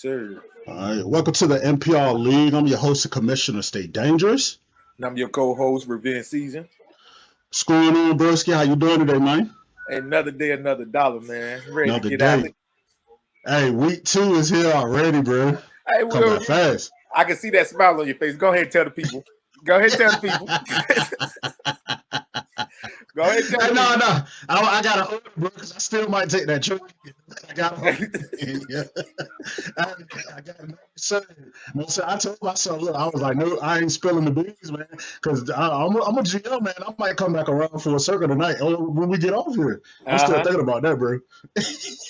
sir. All right, welcome to the NPR League. I'm your host and commissioner, Stay Dangerous. And I'm your co-host, Revenge Season. What's going on, broski? How you doing today, man? Another day, another dollar, man. Ready to Another get out day. of it. Hey, week 2 is here already, bro. Hey, Come back fast. I can see that smile on your face. Go ahead and tell the people. Go ahead and tell the people. Go ahead and tell the people. No. I got to hold it, bro, because I still might take that trade. I got to hold it. Yeah. I got to say, I told myself, look, I was like, no, I ain't spilling the beans, man, because I'm a GM, man. I might come back around for a circle tonight when we get off here. I'm still thinking about that, bro.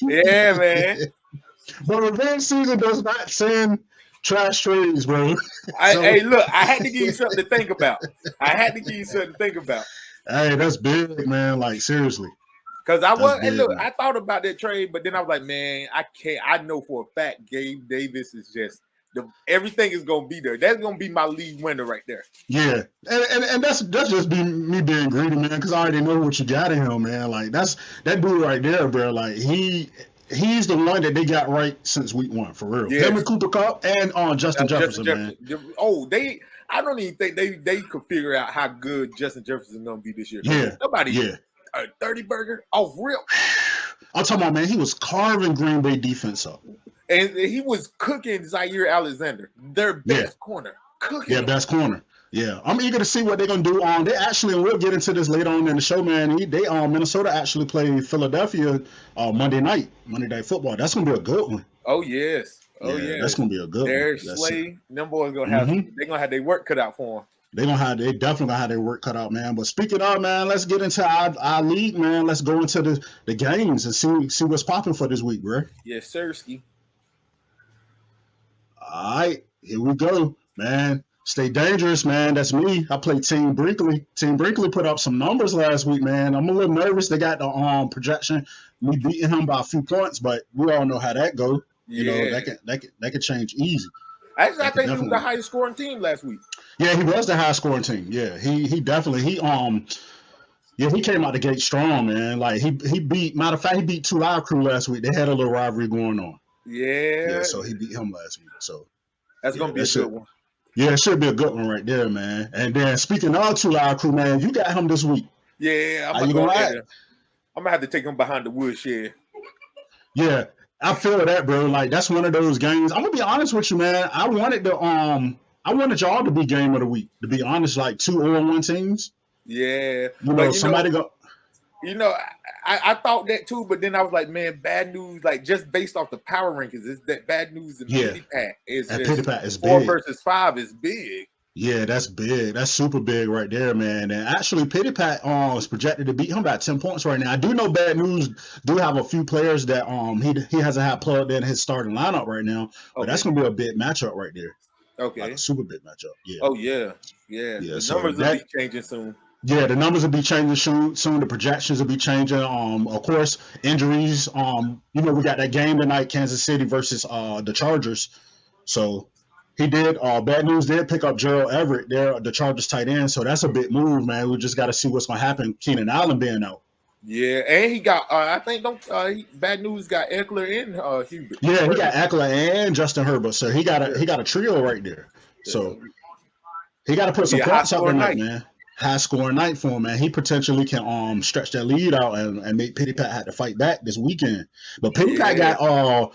Yeah, man. But Revenge Season does not send trash trades, bro. Hey, look, I had to give you something to think about. Hey, that's big, man. Like, seriously. Because I thought about that trade, but then I was like, man, I can't. I know for a fact Gabe Davis is just everything is gonna be there. That's gonna be my league winner right there. Yeah, and that's just me being greedy, man. Because I already know what you got in him, man. Like that dude right there, bro. Like he's the one that they got right since week 1, for real. Yes. Him and Cooper Kupp and Justin Jefferson, man. Oh, I don't even think they could figure out how good Justin Jefferson is gonna be this year. Yeah, nobody. Yeah. A 30 burger off real. I'm talking about, man. He was carving Green Bay defense up, and he was cooking Zaire Alexander, their best corner. Cooking. Yeah, best corner. Yeah, I'm eager to see what they're gonna do. They actually, and we'll get into this later on in the show, man. Minnesota actually played Philadelphia Monday Night Football. That's gonna be a good one. Oh yes, that's gonna be a good one. There's Slay. Them boys gonna have they're gonna have their work cut out for them. They definitely gonna have their work cut out, man. But speaking of, man, let's get into our league, man. Let's go into the games and see what's popping for this week, bro. Yes, sirski. All right, here we go, man. Stay dangerous, man. That's me. I played Team Brinkley. Team Brinkley put up some numbers last week, man. I'm a little nervous. They got the projection, me beating him by a few points, but we all know how that goes. You know, that could change easy. Actually, I think he was the highest scoring team last week. Yeah, he was the highest scoring team. Yeah, he definitely he came out the gate strong, man. Like he beat, matter of fact, he beat 2 Live Crew last week. They had a little rivalry going on. Yeah. So he beat him last week. So that's gonna be a good one. Yeah, it should be a good one right there, man. And then speaking of 2 Live Crew, man, you got him this week. Yeah, I'm gonna have to take him behind the woodshed. Yeah, I feel that, bro. Like that's one of those games. I'm gonna be honest with you, man. I wanted y'all to be game of the week. To be honest, like 2 0-1 teams. Yeah, somebody go. I thought that too, but then I was like, man, bad news. Like just based off the power rankings, is that bad news? And Pity Pat is just 4 versus 5 is big. Yeah, that's big. That's super big right there, man. And actually, Pity Pat is projected to beat him by 10 points right now. I do know Bad News do have a few players that he hasn't had plugged in his starting lineup right now, but that's gonna be a big matchup right there. Okay, like a super big matchup. Yeah. Oh yeah. The numbers will be changing soon. Yeah, the numbers will be changing soon. The projections will be changing. Of course, injuries. We got that game tonight, Kansas City versus the Chargers. So he did. Bad News did pick up Gerald Everett there, the Chargers tight end. So that's a big move, man. We just got to see what's going to happen. Keenan Allen being out. Yeah, and he got. I think Bad News got Eckler and Hubert. Yeah, he got Eckler and Justin Herbert. So he got a trio right there. So he got to put some points up tonight, man. High scoring night for him, man. He potentially can stretch that lead out and make Pity Pat have to fight back this weekend. But Pity Pat got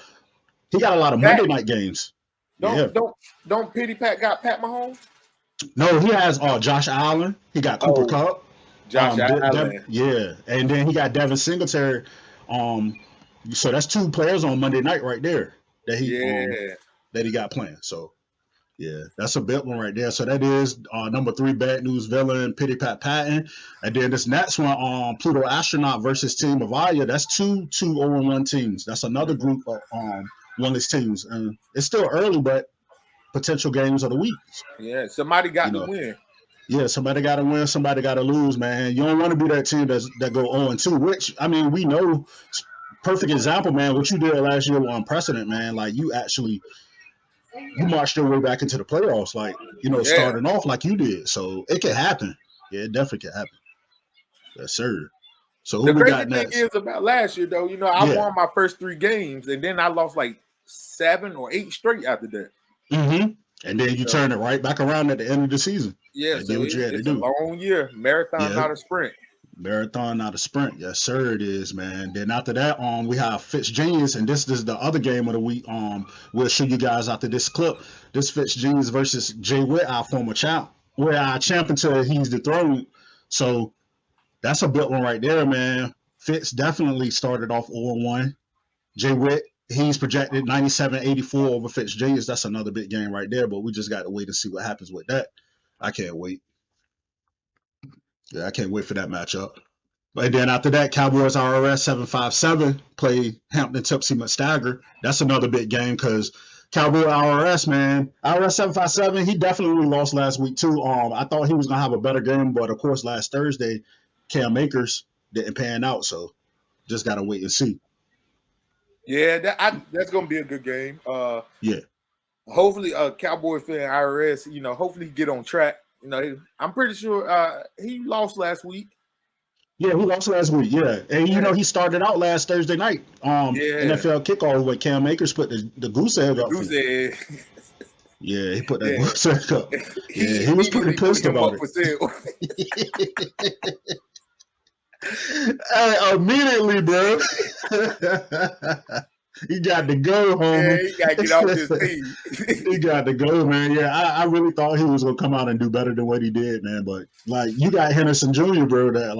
he got a lot of Monday night games. Don't Pity Pat got Pat Mahomes? No, he has Josh Allen. He got Cooper Kupp. Josh Allen. And then he got Devin Singletary. So that's 2 players on Monday night right there that he got playing. So yeah, that's a big one right there. So that is number 3 Bad News villain, Pity Pat Patton. And then this next one, Pluto Astronaut versus Team of Aya. That's 2 0-1 teams. That's another group of winless teams. And it's still early, but potential games of the week. Yeah, somebody got to win. Yeah, somebody got to win, somebody got to lose, man. You don't want to be that team that go 0-2, which, I mean, we know, perfect example, man, what you did last year on precedent, man. Like, you marched your way back into the playoffs, like, starting off like you did. So it can happen. Yeah, it definitely can happen. Yes, sir. So who we got next? The crazy thing is about last year, though, I won my first 3 games, and then I lost like 7 or 8 straight after that. Mm-hmm. And then you turn it right back around at the end of the season. Yeah, and so what you had to do. A long year. Marathon, not a sprint. Marathon, not a sprint. Yes, sir, it is, man. Then after that, we have Fitzgenius, and this is the other game of the week. We'll show you guys after this clip. This Fitzgenius versus Jay Witt, our former champ. We're our champ until he's dethroned. So that's a big one right there, man. Fitz definitely started off 0-1. Jay Witt, he's projected 97-84 over Fitzgenius. That's another big game right there, but we just got to wait and see what happens with that. I can't wait. Yeah, I can't wait for that matchup. But then after that, Cowboys RRS 757 play Hampton Tipsy McStagger. That's another big game because Cowboy RRS, man, RRS 757, he definitely lost last week too. I thought he was gonna have a better game, but of course last Thursday, Cam Akers didn't pan out, so just gotta wait and see. Yeah, that's gonna be a good game. Yeah. Hopefully, Cowboy fan RRS, hopefully get on track. I'm pretty sure he lost last week. Yeah, he lost last week. Yeah, and he started out last Thursday night. NFL kickoff where Cam Akers put the goose egg up. Goose egg. Yeah, he put that goose egg up. Yeah, he was pretty pissed about it. Immediately, bro. He got to go, homie. Yeah, he got to get off this team. He got to go, man. Yeah, I really thought he was going to come out and do better than what he did, man. But, you got Henderson Jr., bro, that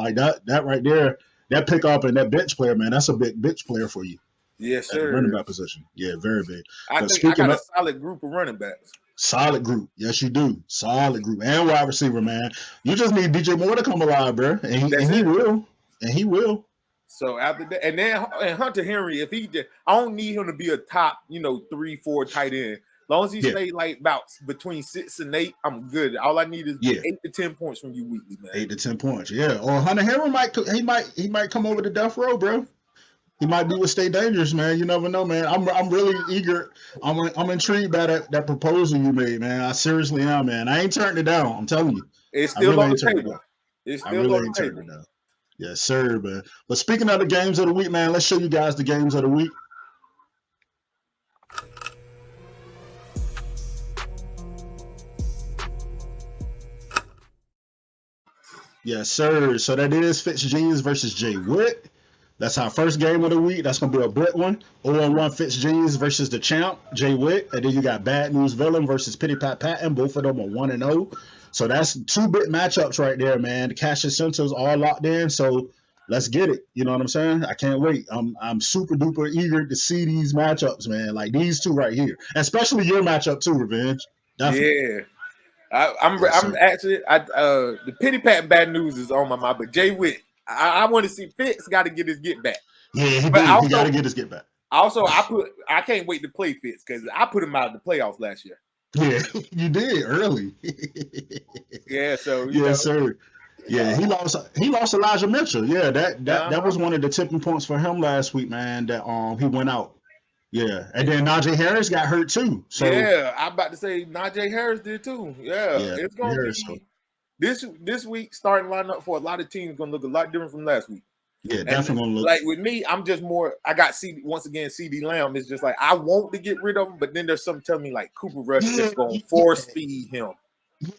right there, that pickup and that bench player, man, that's a big bench player for you. Yes, sir. At the running back position. Yeah, very big. I think I got a solid group of running backs. Solid group. Yes, you do. Solid group. And wide receiver, man. You just need DJ Moore to come alive, bro. And he will. And he will. So after that, and Hunter Henry, I don't need him to be a top, 3-4 tight end. As long as he stay about between 6 and 8, I'm good. All I need is 8 to 10 points from you weekly, man. 8 to 10 points, yeah. Or Hunter Henry might come over to death row, bro. He might be with Stay Dangerous, man. You never know, man. I'm really eager. I'm intrigued by that proposal you made, man. I seriously am, man. I ain't turned it down. I'm telling you. It's still on the table. It's still on the table. Yes, sir, man. But speaking of the games of the week, man, let's show you guys the games of the week. Yes, sir. So that is Fitzgenius versus Jay Witt. That's our first game of the week. That's going to be a big one. 0-1 Fitzgenius versus the champ, Jay Witt. And then you got Bad News Villain versus Pity Pat Patton. Both of them are 1-0. So that's 2 big matchups right there, man. The cash incentives are locked in. So let's get it. You know what I'm saying? I can't wait. I'm super duper eager to see these matchups, man. Like these 2 right here, especially your matchup too, Revenge. Definitely. Yeah, I'm actually the Pity Pat and Bad News is on my mind, but Jay Witt, I want to see Fitz got to get his get back. Yeah, he got to get his get back. Also, I can't wait to play Fitz because I put him out of the playoffs last year. Yeah, you did early. Yeah, so yes, sir. Yeah, he lost Elijah Mitchell. Yeah, that was one of the tipping points for him last week, man. That he went out. Yeah, and then Najee Harris got hurt too. So yeah, I'm about to say Najee Harris did too. Yeah, it's gonna be this week starting lineup for a lot of teams gonna look a lot different from last week. Yeah, definitely gonna look like with me. I'm just more. I got CeeDee Lamb. It's just like I want to get rid of him, but then there's something telling me like Cooper Rush is gonna force feed him. Yeah,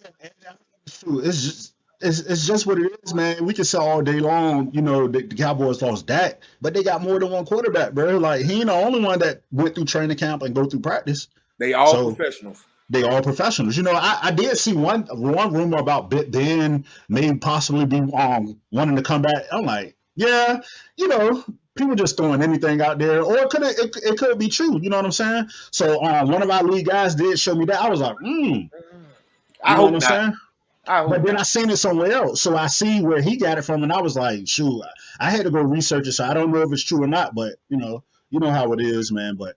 it's just what it is, man. We can say all day long, the Cowboys lost Dak, but they got more than one quarterback, bro. Like he ain't the only one that went through training camp and go through practice. They all professionals. They all professionals. I did see one rumor about Ben may possibly be wanting to come back. I'm like, yeah, people just throwing anything out there, or it could be true. You know what I'm saying? So one of our league guys did show me that. I was like, I hope not. But then I seen it somewhere else, so I see where he got it from, and I was like, shoot, I had to go research it, so I don't know if it's true or not. But you know how it is, man. But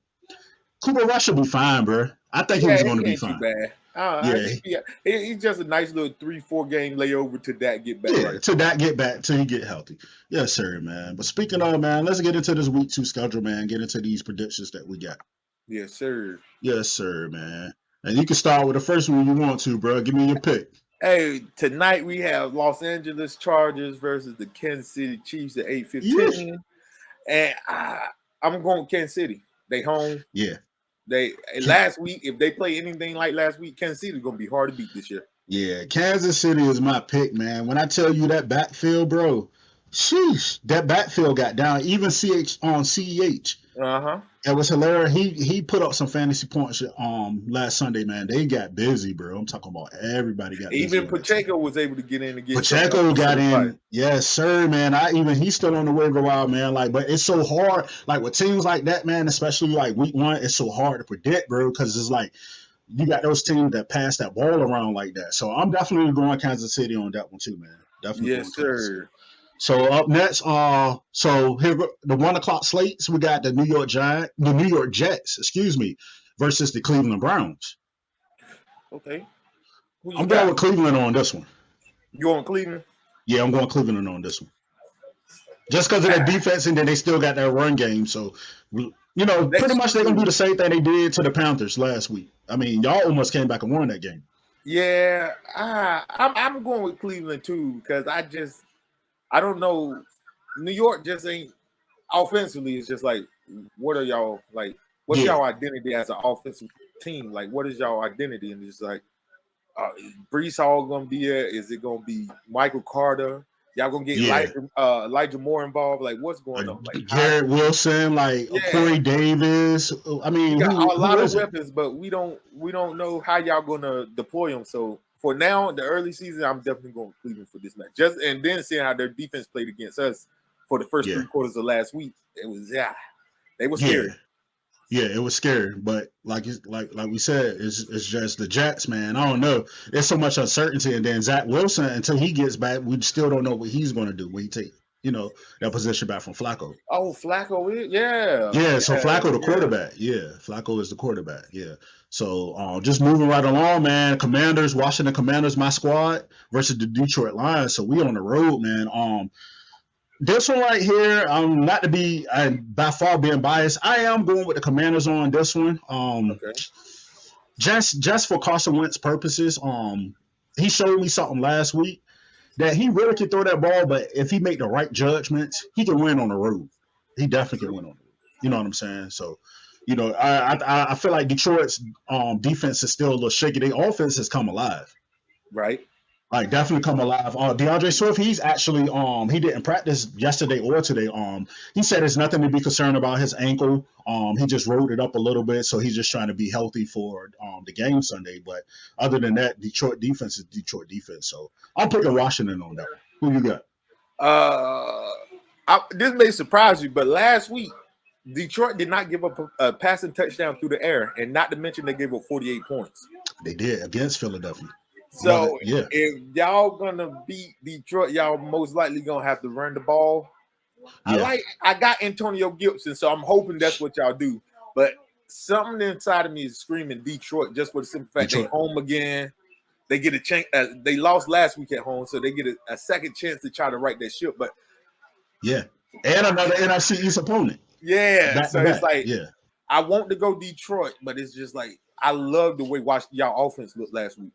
Cooper Rush will be fine, bro. I think he's going to be fine. He's just a nice little 3-4 game layover to that get back. Yeah, to that get back till he get healthy. Yes, sir, man. But speaking of, man, let's get into this week 2 schedule, man. Get into these predictions that we got. Yes, sir. Yes, sir, man. And you can start with the first one you want to, bro. Give me your pick. Hey, tonight we have Los Angeles Chargers versus the Kansas City Chiefs at 8:15. And I'm going Kansas City. They home. Yeah. Last week, if they play anything like last week, Kansas City is gonna be hard to beat this year. Yeah, Kansas City is my pick, man. When I tell you that backfield, bro, sheesh, that backfield got down. Even CEH. It was hilarious. He put up some fantasy points last Sunday, man. They got busy, bro. I'm talking about everybody got busy. Even Pacheco was able to get in again. Pacheco got in. Yes, sir, man. He's still on the waiver wire, man. Like, but it's so hard. Like with teams like that, man, especially like week 1, it's so hard to predict, bro, because it's like you got those teams that pass that ball around like that. So I'm definitely going Kansas City on that one too, man. Definitely. Yes, sir. So up next, so here the 1 o'clock slates, we got the New York Jets, versus the Cleveland Browns. Okay. I'm going with Cleveland on this one. You going Cleveland? Yeah, I'm going Cleveland on this one. Just because of their defense, and then they still got that run game. So, pretty much they're going to do the same thing they did to the Panthers last week. I mean, y'all almost came back and won that game. Yeah, I'm going with Cleveland too, because I don't know. New York just ain't offensively. It's just like, what are y'all like? What's y'all identity as an offensive team? Like, what is y'all identity? And it's like, Breece Hall gonna be there? Is it gonna be Michael Carter? Y'all gonna get Elijah Moore involved? Like, what's going on? Like Garrett Wilson, like Corey Davis. I mean, we got a lot of weapons, but we don't know how y'all gonna deploy them. So for now, the early season, I'm definitely going to Cleveland for this match. And then seeing how their defense played against us for the first 3 quarters of last week, it was they were scary. Yeah, it was scary. But like we said, it's just the Jets, man. I don't know. There's so much uncertainty, and then Zach Wilson, until he gets back, we still don't know what he's going to do when he take that position back from Flacco. Oh, Flacco is? Yeah. Yeah, so Flacco the quarterback. Yeah, Flacco is the quarterback. Yeah. So just moving right along, man. Washington Commanders, my squad, versus the Detroit Lions. So we on the road, man. This one right here, not to be by far being biased, I am going with the Commanders on this one. Okay. Just for Carson Wentz purposes, he showed me something last week that he really can throw that ball, but if he make the right judgments, he can win on the road. He definitely can win on the road. You know what I'm saying? So, I feel like Detroit's defense is still a little shaky. Their offense has come alive. Right. Like, definitely come alive. DeAndre Swift, he's actually he didn't practice yesterday or today. He said there's nothing to be concerned about his ankle. He just rolled it up a little bit, so he's just trying to be healthy for the game Sunday. But other than that, Detroit defense is Detroit defense. So I'm picking Washington on that one. Who you got? This may surprise you, but last week Detroit did not give up a passing touchdown through the air, and not to mention they gave up 48 points. They did against Philadelphia. So if y'all gonna beat Detroit, y'all most likely gonna have to run the ball. Yeah. I got Antonio Gibson, so I'm hoping that's what y'all do. But something inside of me is screaming Detroit just for the simple fact they're home again. They get a chance. They lost last week at home, so they get a second chance to try to right that ship. But and another NFC East opponent. Yeah, so it's like I want to go Detroit, but it's just like I love the way y'all offense looked last week.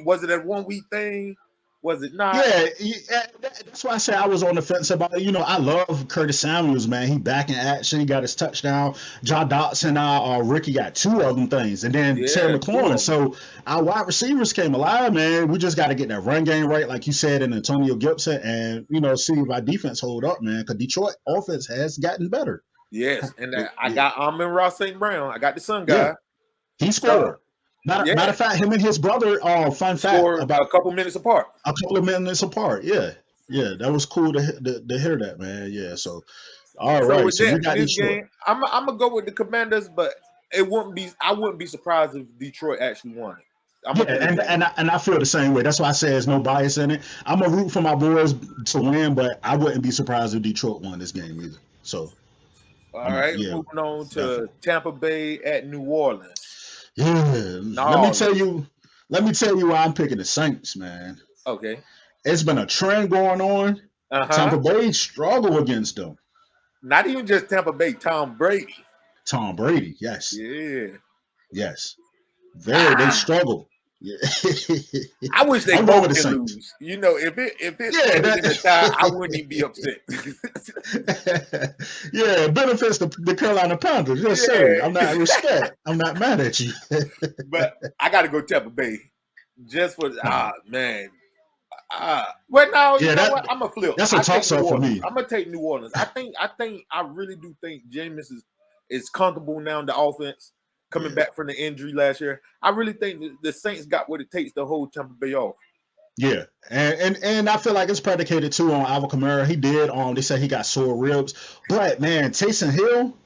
Was it a 1 week thing? Was it not? Yeah, that's why I said I was on the fence about it. I love Curtis Samuels, man. He back in action. He got his touchdown. John Dotson, Ricky got 2 of them things, and then Terry McLaurin. So our wide receivers came alive, man. We just got to get that run game right, like you said, and Antonio Gibson, and see if our defense hold up, man. Because Detroit offense has gotten better. Yes, and I got Amon-Ra St. Brown. I got the Sun guy. Yeah. He scored. Matter of fact, him and his brother, fun fact, about a couple minutes apart. A couple of minutes apart, yeah. That was cool to hear that, man. Yeah, so all right. So we got this game. I'm gonna go with the Commanders, but I wouldn't be surprised if Detroit actually won it. And I feel the same way. That's why I say there's no bias in it. I'm gonna root for my boys to win, but I wouldn't be surprised if Detroit won this game either. So all right, moving on to Tampa Bay at New Orleans. Yeah, let me tell you why I'm picking the Saints, man. Okay, it's been a trend going on. Tampa Bay struggle against them. Not even just Tampa Bay, Tom Brady. Tom Brady, yes. Yeah. Yes. They struggle. Yeah. I wish they both can lose. You know, if it ended in a tie, I wouldn't even be upset. Yeah, it benefits the Carolina Panthers. Yes, sir. I'm not mad at you. But I got to go Tampa Bay just for man. Well, now you know what? I'm gonna flip. That's a toss up for me. I'm gonna take New Orleans. I really do think Jameis is comfortable now in the offense, coming back from the injury last year. I really think the Saints got what it takes to hold Tampa Bay off. Yeah, and I feel like it's predicated too on Alvin Kamara. He did. They said he got sore ribs, but man, Taysom Hill,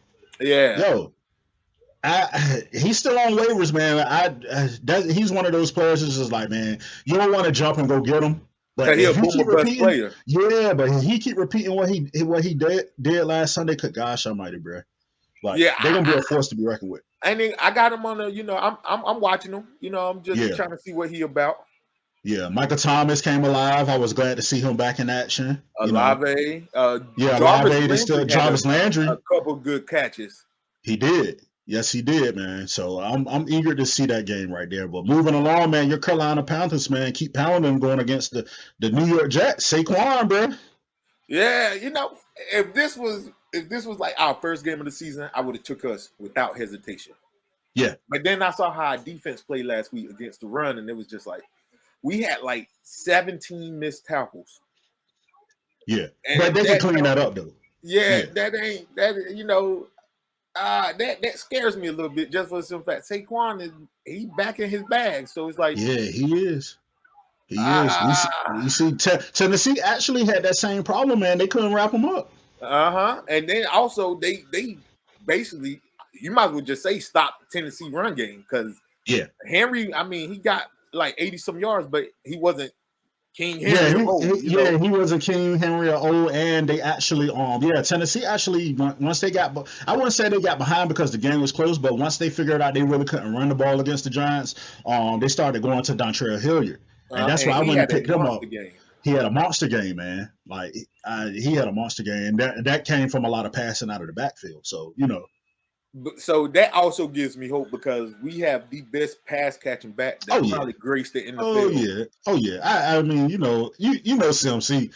he's still on waivers, man. He's one of those players who's just like, man, you don't want to jump and go get him. But he'll boom a best player. Yeah, but he keep repeating what he did last Sunday. Gosh almighty, bro. Like, they're gonna be a force to be reckoned with. I mean, I got him on I'm watching him. You know, I'm just trying to see what he about. Yeah, Michael Thomas came alive. I was glad to see him back in action. Olave, Jarvis Landry. A couple good catches. He did. Yes, he did, man. So I'm eager to see that game right there. But moving along, man, your Carolina Panthers, man, keep pounding going against the New York Jets. Saquon, bro. Yeah, you know, if this was like our first game of the season, I would have took us without hesitation. Yeah. But then I saw how our defense played last week against the run, and it was just like we had like 17 missed tackles. Yeah, and but they can clean that up though. Yeah, that you know. That scares me a little bit just for the simple fact Saquon he back in his bag, so it's like he is. We see Tennessee actually had that same problem, man. They couldn't wrap him up. And then also they basically, you might as well just say stop Tennessee run game because Henry, I mean, he got like 80 some yards, but he wasn't King Henry. He wasn't King Henry or old, and they actually Tennessee actually once they got, I wouldn't say they got behind because the game was close, but once they figured out they really couldn't run the ball against the Giants, they started going to Dontrell Hilliard, and that's why I went and picked him up. He had a monster game, man. Like he had a monster game. That came from a lot of passing out of the backfield. So you know. So that also gives me hope because we have the best pass catching back that probably graced it in the field. Oh yeah. I mean, you know CMC.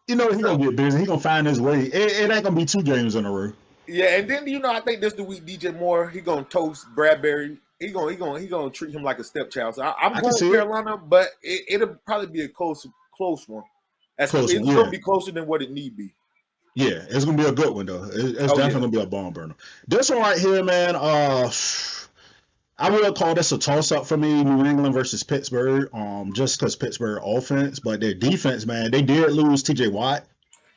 You know he's gonna get busy. He's gonna find his way. It ain't gonna be 2 games in a row. Yeah, and then I think this the week DJ Moore he gonna toast Bradbury. He gonna treat him like a stepchild. So I'm going to Carolina, but it'll probably be a close one. It's gonna be closer than what it need be. Yeah, it's gonna be a good one though. It's definitely gonna be a barn burner. This one right here, man. I would call this a toss up for me. New England versus Pittsburgh. Just because Pittsburgh offense, but their defense, man, they did lose T.J. Watt.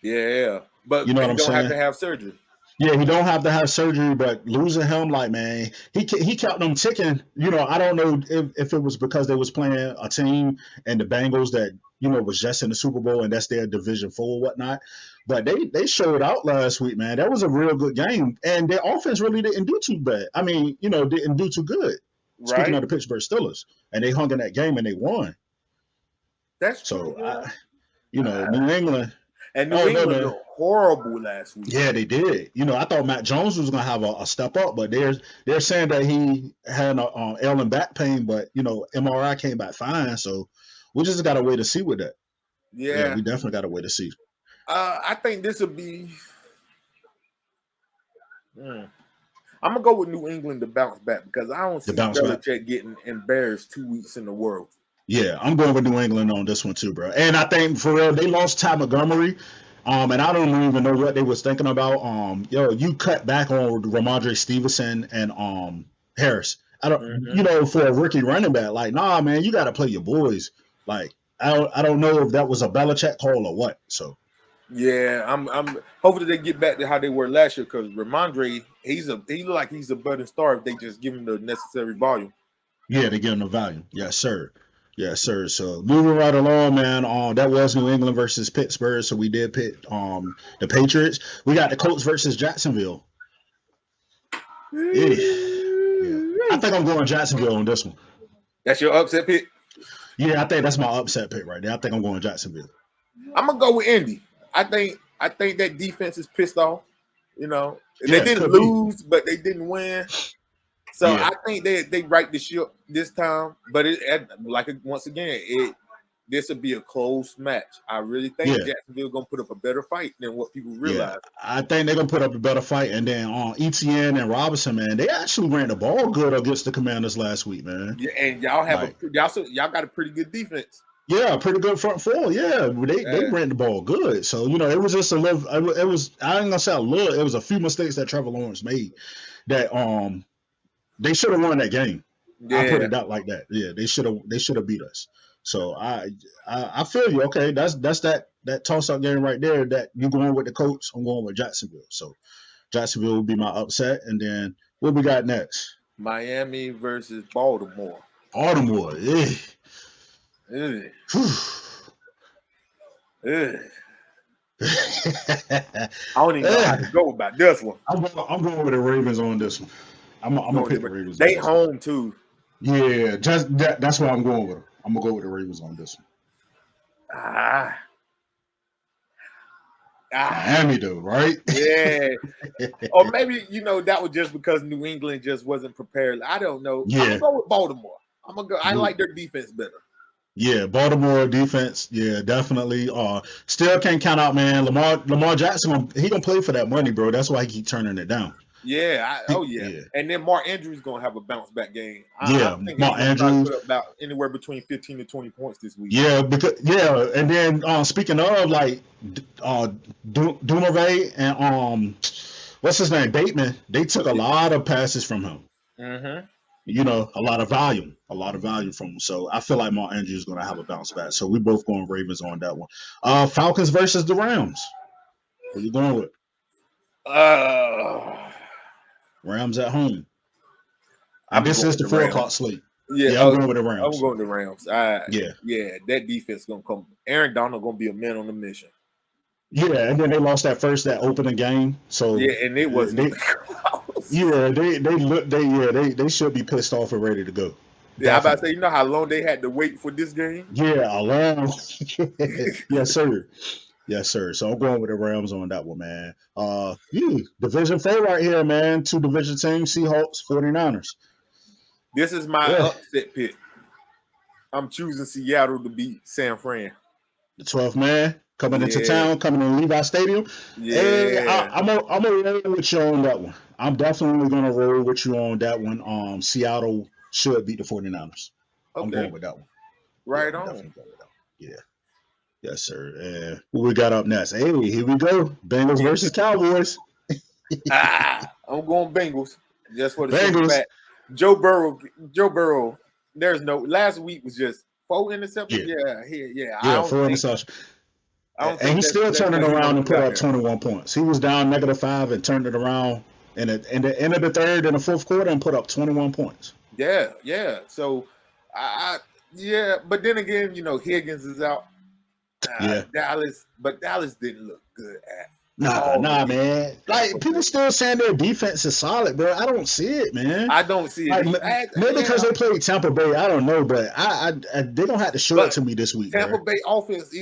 Yeah, but you know what I'm saying? Don't have to have surgery. Yeah, he don't have to have surgery, but losing him, like, man, he kept them ticking. You know, I don't know if it was because they was playing a team and the Bengals that, you know, was just in the Super Bowl and that's their Division 4 or whatnot. But they showed out last week, man. That was a real good game. And their offense really didn't do too bad. I mean, you know, didn't do too good. Right. Speaking of the Pittsburgh Steelers. And they hung in that game and they won. That's true. New England. And New England looked horrible last week. Yeah, they did. You know, I thought Matt Jones was going to have a step up, but they're saying that he had an ail and back pain, but, you know, MRI came back fine. So we just got to wait to see with that. Yeah, we definitely got to wait to see. I think this will be. I'm gonna go with New England to bounce back because I don't see Belichick getting embarrassed 2 weeks in a row. Yeah, I'm going with New England on this one too, bro. And I think for real, they lost Ty Montgomery, and I don't even know what they was thinking about. You cut back on Ramondre Stevenson and Harris. I don't, you know, for a rookie running back, like, nah, man, you got to play your boys. Like, I don't know if that was a Belichick call or what. So. Yeah, I'm hopefully they get back to how they were last year because Ramondre, he look like he's a budding star if they just give him the necessary volume. Yeah, they give him the volume. Yes, sir. Yes, sir. So moving right along, man. That was New England versus Pittsburgh. So we did pick the Patriots. We got the Colts versus Jacksonville. Yeah. I think I'm going Jacksonville on this one. That's your upset pick? Yeah, I think that's my upset pick right there. I think I'm going Jacksonville. I'm gonna go with Indy. I think that defense is pissed off. You know, they didn't lose, but they didn't win. So I think they right the ship this time, but once again, this will be a close match. I really think Jacksonville gonna put up a better fight than what people realize. I think they're gonna put up a better fight. And then on ETN and Robinson, man, they actually ran the ball good against the Commanders last week, man. Yeah, and y'all have y'all got a pretty good defense. Yeah, pretty good front four. Yeah, they ran the ball good. So it was just a little. It was I ain't gonna say a little. It was a few mistakes that Trevor Lawrence made that they should have won that game. Yeah. I put it out like that. Yeah, they should have beat us. So I feel you. Okay, that's that toss up game right there. That you going with the Colts, I'm going with Jacksonville. So Jacksonville will be my upset. And then what we got next? Miami versus Baltimore. Baltimore, yeah. I don't even know how to go about this one. I'm going with the Ravens on this one. I'm gonna pick the Ravens. They home too. Yeah, just that's why I'm going with them. I'm gonna go with the Ravens on this one. Miami though, right? Yeah. Or maybe that was just because New England just wasn't prepared. I don't know. Yeah. I'm gonna go with Baltimore. I like their defense better. Yeah, Baltimore defense. Yeah, definitely. Still can't count out, man. Lamar Jackson. He gonna play for that money, bro. That's why he keep turning it down. Yeah. And then Mark Andrews gonna have a bounce back game. I think Mark Andrews put about anywhere between 15 to 20 points this week. Yeah, and then speaking of like Dumoulin and what's his name, Bateman, they took a lot of passes from him. Mm-hmm. A lot of volume from him. So I feel like Mark Andrews is gonna have a bounce back. So we both going Ravens on that one. Falcons versus the Rams. What you going with? Rams at home. This is the 4 o'clock slate. Yeah, I'm going with the Rams. I'm going with the Rams. That defense gonna come. Aaron Donald gonna be a man on the mission. Yeah, and then they lost that opening game. So and it wasn't. They should be pissed off and ready to go. Yeah, I'm about to say, how long they had to wait for this game? Yeah, a long. Yes, sir. Yes, sir. So I'm going with the Rams on that one, man. Division 4 right here, man. 2 division teams, Seahawks, 49ers. This is my upset pick. I'm choosing Seattle to beat San Fran. The 12th man coming into town, coming to Levi Stadium. Yeah. Hey, I'm gonna roll with you on that one. I'm definitely gonna roll with you on that one. Seattle should beat the 49ers. Okay. I'm going with that one. Right on. Yeah. Yes, sir. And who we got up next? Hey, here we go. Bengals versus Cowboys. I'm going Bengals. Just for the Bengals. Fact. Joe Burrow. There's no. Last week was just 4 interceptions. Yeah, 4 interceptions. And he's still turning around and put up 21 points. He was down -5 and turned it around in the end of the third and the fourth quarter and put up 21 points. Yeah. So, but then again, Higgins is out. Dallas didn't look good at. Nah, man. Like people still saying their defense is solid, bro. I don't see it, man. I don't see it. Maybe because they played Tampa Bay. I don't know, but they don't have to show it to me this week. Tampa Bay offense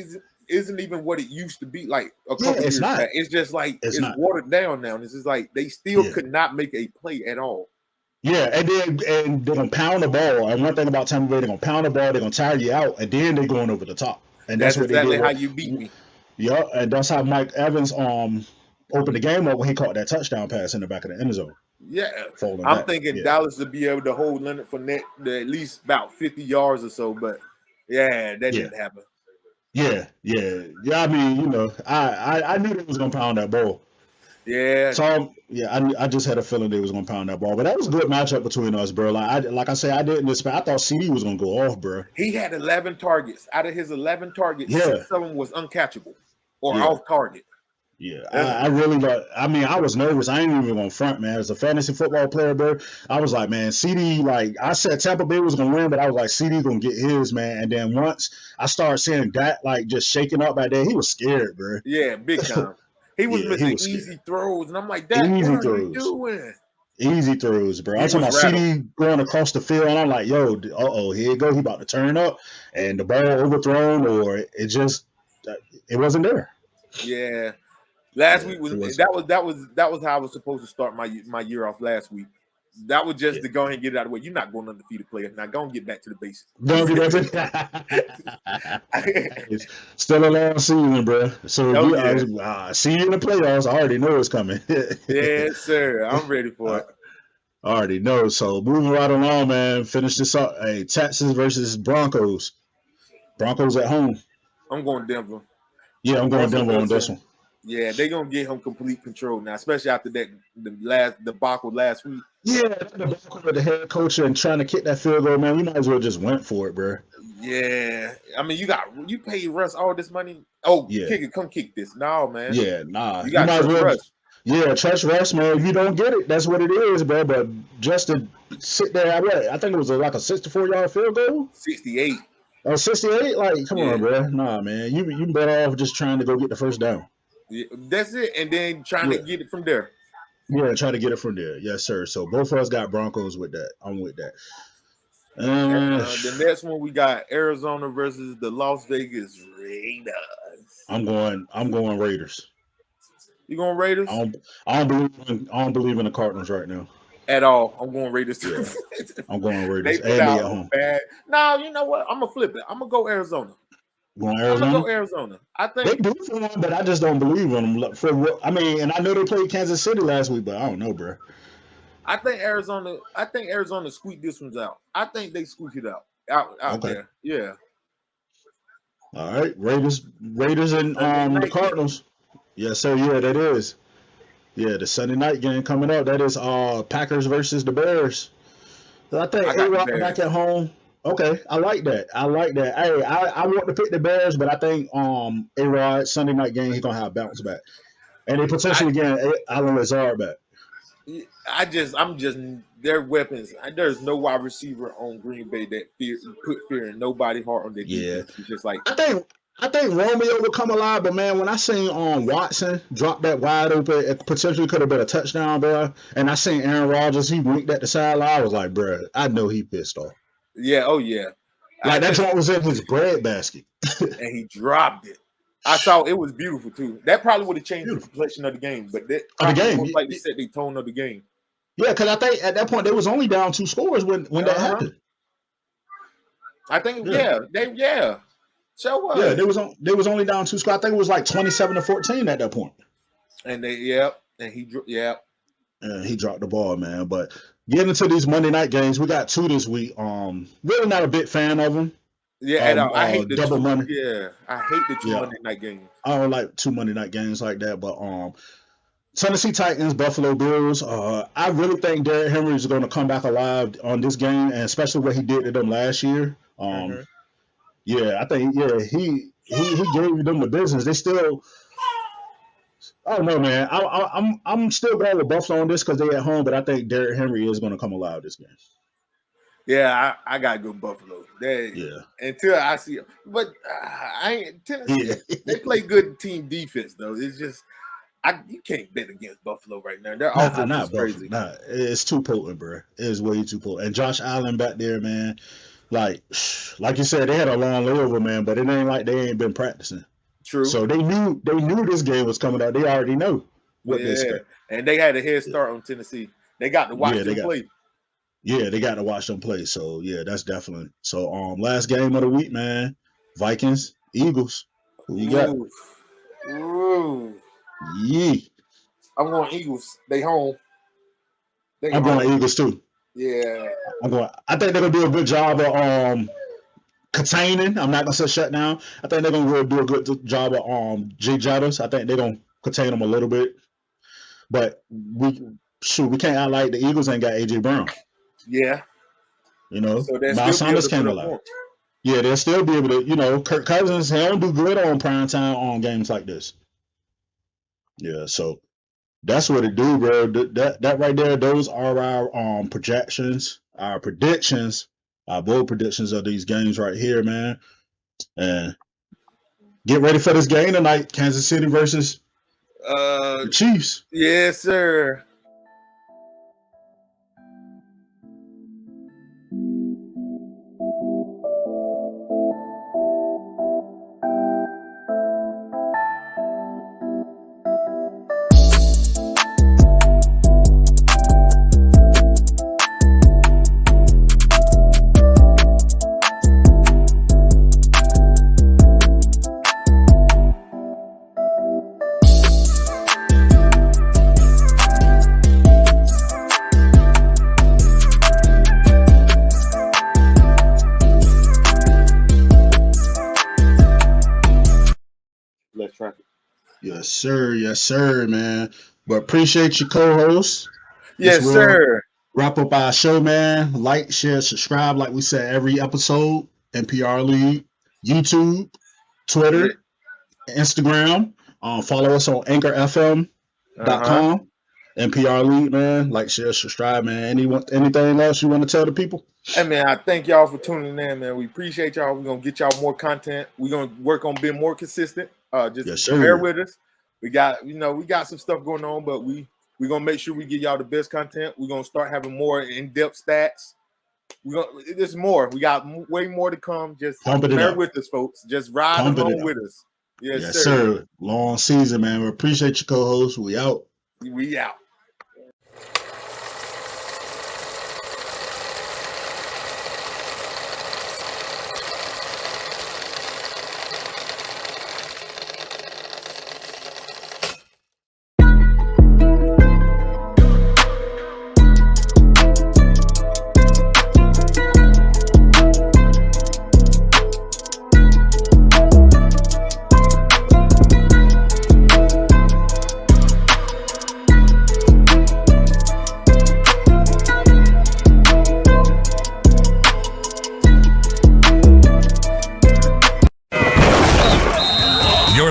isn't even what it used to be like a couple years back. It's just like it's watered down now. It's just like they still could not make a play at all. Yeah, and they're gonna pound the ball. And one thing about Tampa Bay, they're gonna pound the ball. They're gonna tire you out, and then they're going over the top. And that's what exactly how you beat me. Yeah, and that's how Mike Evans opened the game up when he caught that touchdown pass in the back of the end zone. Yeah, I'm thinking Dallas would be able to hold Leonard Fournette to at least about 50 yards or so, but that didn't happen. Yeah. I mean, I knew they was gonna pound that ball. Yeah. So I just had a feeling they was gonna pound that ball, but that was a good matchup between us, bro. Like I say, I didn't expect. I thought CD was gonna go off, bro. He had 11 targets. Out of his 11 targets, 6 of them was uncatchable or off target. Yeah, I really got. I mean, I was nervous. I ain't even gonna front, man. As a fantasy football player, bro, I was like, man, CD. Like I said, Tampa Bay was gonna win, but I was like, CD gonna get his, man. And then once I started seeing that, like just shaking up back there, he was scared, bro. Yeah, big time. He was missing easy throws, and I'm like, Dak, what are you doing? Easy throws, bro. I'm talking about CD going across the field, and I'm like, yo, here you go. He about to turn up, and the ball overthrown, or it wasn't there. Yeah. Last week that was how I was supposed to start my year off last week. That was just to go ahead and get it out of the way. You're not going undefeated player. Now go and get back to the basics. Still a long season, bro. So see you in the playoffs. I already know it's coming. Yes, sir. I'm ready for it. I already know. So moving right along, man. Finish this up. Hey, Texas versus Broncos. Broncos at home. I'm going Denver. Yeah, I'm going Denver on this one. Yeah, they're gonna get him complete control now, especially after the debacle last week. Yeah, the debacle with the head coach and trying to kick that field goal, man. We might as well just went for it, bro. Yeah, I mean, you pay Russ all this money. Oh, yeah. Kick it, come kick this. No, man. Yeah, nah. You got to trust Russ. Yeah, trust Russ, man. If you don't get it, that's what it is, bro. But just to sit there, I think it was like a 64-yard field goal. 68. Oh, 68? Like, come on, bro. Nah, man. You better off just trying to go get the first down. Yeah, that's it, and then trying to get it from there. Yeah, try to get it from there. Yes, sir. So both of us got Broncos with that. I'm with that. The next one we got Arizona versus the Las Vegas Raiders. I'm going Raiders. You going Raiders? I don't believe in the Cardinals right now. At all. I'm going Raiders too. Yeah. I'm going Raiders. They at home. Bad. No, you know what? I'm gonna flip it. I'm gonna go Arizona. Going Arizona? I'm gonna go Arizona. I think they do for one, but I just don't believe in them. I mean, and I know they played Kansas City last week, but I don't know, bro. I think Arizona squeaked this one out. I think they squeaked it out there. Yeah. All right, Raiders and the Cardinals. Yes, sir. Yeah, that is. Yeah, the Sunday night game coming up. That is Packers versus the Bears. So I think A-Rod back at home. Okay, I like that. Hey, I want to pick the Bears, but I think A-Rod Sunday night game he's gonna have a bounce back, and they potentially getting Allen Lazard back. I'm just their weapons. There's no wide receiver on Green Bay that put fear in nobody's heart on their defense. It's just like I think Romeo would come alive, but man, when I seen Watson drop that wide open, it potentially could have been a touchdown, bro. And I seen Aaron Rodgers, he winked at the sideline. I was like, bro, I know he pissed off. Yeah, oh yeah. Like that joint was in his bread basket. And he dropped it. I saw it was beautiful too. That probably would have changed the complexion of the game, but that most likely set the tone of the game. Yeah, because I think at that point they was only down 2 scores when that happened. I think So what? Yeah, they was only down 2 scores. I think it was like 27-14 at that point. And he dropped the ball, man. But getting into these Monday night games, we got 2 this week. Really not a big fan of them. Yeah, I hate the double money. Yeah, I hate the 2 Monday night games. I don't like 2 Monday night games like that. But Tennessee Titans, Buffalo Bills. I really think Derrick Henry is going to come back alive on this game, and especially what he did to them last year. Yeah, I think he gave them the business. They still. I don't know, man. I'm still going with Buffalo on this because they're at home, but I think Derrick Henry is going to come alive this game. Yeah, I got to go Buffalo. Until I see it. But I ain't Tennessee. Yeah. They play good team defense, though. It's just you can't bet against Buffalo right now. Their offense is crazy. It's too potent, bro. It is way too potent. And Josh Allen back there, man. Like you said, they had a long layover, man, but it ain't like they ain't been practicing. True. So they knew this game was coming out. They already know what they expect. And they had a head start on Tennessee. They got to watch them play. Yeah, they got to watch them play. So yeah, that's definitely. So last game of the week, man. Vikings, Eagles. Who you got? Ooh. Yeah. I'm going Eagles. They home. I'm going Eagles too. Yeah. I think they're gonna do a good job of containing. I'm not gonna say shut down. I think they're gonna do a good job of Jay Jettas. I think they're gonna contain them a little bit. But we can't act like the Eagles ain't got AJ Brown. Yeah. You know, Miles Sanders came alive. Yeah, they'll still be able to, Kirk Cousins, he don't do good on prime time on games like this. Yeah, so that's what it do, bro. That right there, those are our projections, our predictions, our bold predictions of these games right here, man. And get ready for this game tonight, Kansas City versus the Chiefs. Yes, sir. Yes, sir. Yes, sir, man. But appreciate your co-host. Yes, sir. Wrap up our show, man. Like, share, subscribe, like we said every episode. NPR League, YouTube, Twitter, Instagram. Follow us on anchorfm.com. NPR League, man. Like, share, subscribe, man. Anything else you want to tell the people? Hey, man, I thank y'all for tuning in, man. We appreciate y'all. We're going to get y'all more content. We're going to work on being more consistent. Just bear with us. We got some stuff going on, but we're going to make sure we give y'all the best content. We're going to start having more in-depth stats. There's more. We got way more to come. Just bear with us, folks. Just ride along with us. Yes, sir. Long season, man. We appreciate your co-host. We out. We out.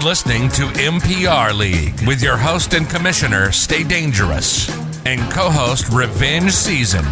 Listening to NPR League with your host and commissioner, Stay Dangerous, and co-host Revenge Season.